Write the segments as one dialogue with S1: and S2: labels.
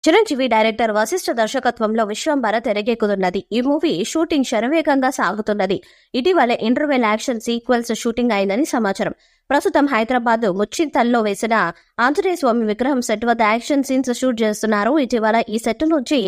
S1: Chiranjeevi director Vashishtha దర్శకత్వంలో విశ్వంభర తెరకెక్కుతున్నది. ఈ movie shooting శరవేగంగా సాగుతున్నది. ఇటీవల ఇంటర్వెల్ యాక్షన్ సీక్వెల్స్ షూటింగ్ అయిందని సమాచారం. ప్రస్తుతం హైదరాబాద్ ముచ్చింతల్లో వేసిన ఆంజనేయ స్వామి విగ్రహం సెట్ వద్ద యాక్షన్ సీన్స్ షూట్ చేస్తున్నారు. ఇటీవల ఈ సెట్ నుంచి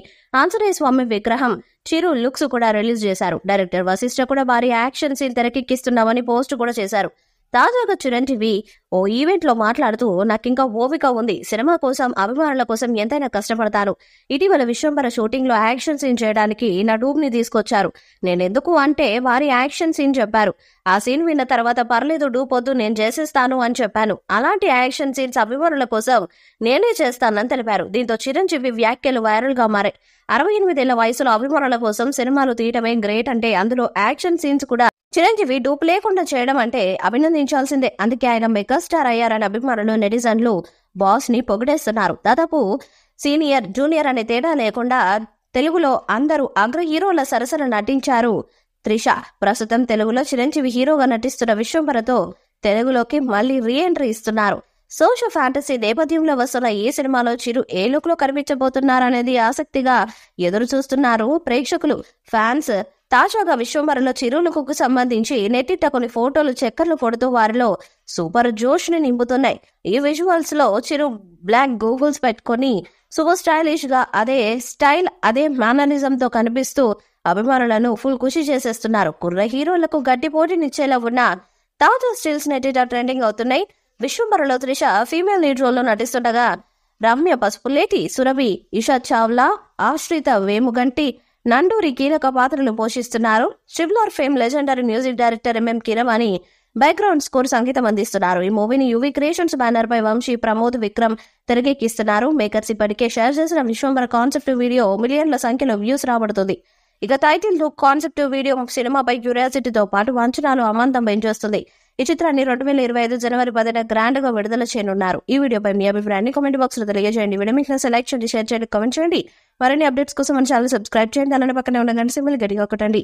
S1: ఆంజనేయ స్వామి విగ్రహం చిరు లుక్స్ కూడా రిలీజ్ చేశారు. డైరెక్టర్ వశిష్ఠ కూడా భారీ యాక్షన్ సీన్ తెరకెక్కిస్తున్నామని పోస్ట్ కూడా చేశారు. తాజాగా చిరంజీవి ఓ ఈవెంట్ లో మాట్లాడుతూ, నాకింకా ఓపిక ఉంది, సినిమా కోసం అభిమానుల కోసం ఎంతైనా కష్టపడతాను. ఇటీవల విశ్వంభర షూటింగ్ లో యాక్షన్ సీన్ చేయడానికి నా డూబ్ ని తీసుకొచ్చారు. నేనెందుకు అంటే వారి యాక్షన్ సీన్ చెప్పారు. ఆ సీన్ విన్న తర్వాత పర్లేదు డూప్ వద్దు, నేను చేసేస్తాను అని చెప్పాను. అలాంటి యాక్షన్ సీన్స్ అభిమానుల కోసం నేనే చేస్తానని తెలిపారు. దీంతో చిరంజీవి వ్యాఖ్యలు వైరల్ గా మారాయి. 68 ఏళ్ల వయసులో అభిమానుల కోసం సినిమాలు తీయటమే గ్రేట్ అంటే అందులో యాక్షన్ సీన్స్ కూడా చిరంజీవి డూప్ లేకుండా చేయడం అంటే అభినందించాల్సిందే. అందుకే ఆయన మెగాస్టార్ అయ్యారని అభిమానులు నెటిజన్లు బాస్ ని పొగిడేస్తున్నారు. దాదాపు సీనియర్ జూనియర్ అనే తేడా లేకుండా తెలుగులో అందరూ అగ్ర హీరోల సరసన నటించారు త్రిష. ప్రస్తుతం తెలుగులో చిరంజీవి హీరోగా నటిస్తున్న విశ్వంభరతో తెలుగులోకి మళ్లీ రీ ఎంట్రీ ఇస్తున్నారు. సోషల్ ఫ్యాంటసీ నేపథ్యంలో వస్తున్న ఈ సినిమాలో చిరు ఏ లుక్ లో కనిపించబోతున్నారనేది ఆసక్తిగా ఎదురు చూస్తున్నారు ప్రేక్షకులు, ఫ్యాన్స్. తాజాగా విశ్వంభరలో చిరు లుక్ కు సంబంధించి నెట్టిట కొన్ని ఫోటోలు చక్కర్లు కొడుతూ వారిలో సూపర్ జోష్ ని నింపుతున్నాయి. ఈ విజువల్స్ లో చిరు బ్లాక్ గూగుల్స్ పెట్టుకుని సూపర్ స్టైలిష్ గా అదే స్టైల్ అదే మేనరిజం తో కనిపిస్తూ అభిమానులను ఫుల్ ఖుషి చేసేస్తున్నారు. కుర్ర హీరోలకు గట్టి పోటీనిచ్చేలా ఉన్న తాజా స్టిల్స్ నెట్టిట ట్రెండింగ్ అవుతున్నాయి. విశ్వంభరలో త్రిష ఫీమేల్ లీడ్ రోల్ లో నటిస్తుండగా రమ్య పసుపులేటి, సురభి, ఇషా చావ్లా, ఆశ్రిత వేముగంటి, నండూరి కీలక పాత్రలు పోషిస్తున్నారు. Triple fame legendary music director MM Keeravani background score సంగీతం అందిస్తున్నారు. ఈ మూవీని యువి క్రియేషన్స్ బ్యానర్ పై వంశీ, ప్రమోద్, విక్రమ్ తెరకెక్కిస్తున్నారు. మేకర్స్ ఇప్పటికే షేర్ చేసిన విశ్వంభర కాన్సెప్ట్ వీడియో మిలియన్ల సంఖ్యలో వ్యూస్ రాబడుతుంది. ఇక టైటిల్ లుక్, కాన్సెప్ట్ వీడియో సినిమాపై క్యూరియాసిటీతో పాటు అంచనాలు అమాంతం పెంచేస్తుంది. ఈ చిత్రాన్ని 2025 జనవరి 10న గ్రాండ్ గా విడుదల చేయనున్నారు. ఈ వీడియోపై మీ అభిప్రాయాన్ని కామెంట్ బాక్స్ లో తెలియజేయండి. వీడియో మీకు లైక్ చేయండి, షేర్ చేయండి, కామెంట్ చేయండి. మరిన్ని అప్డేట్స్ కోసం మన ఛానల్ సబ్స్క్రైబ్ చేయండి. అలానే పక్కనే ఉన్న గంట సింబల్ గట్టిగా కొట్టండి.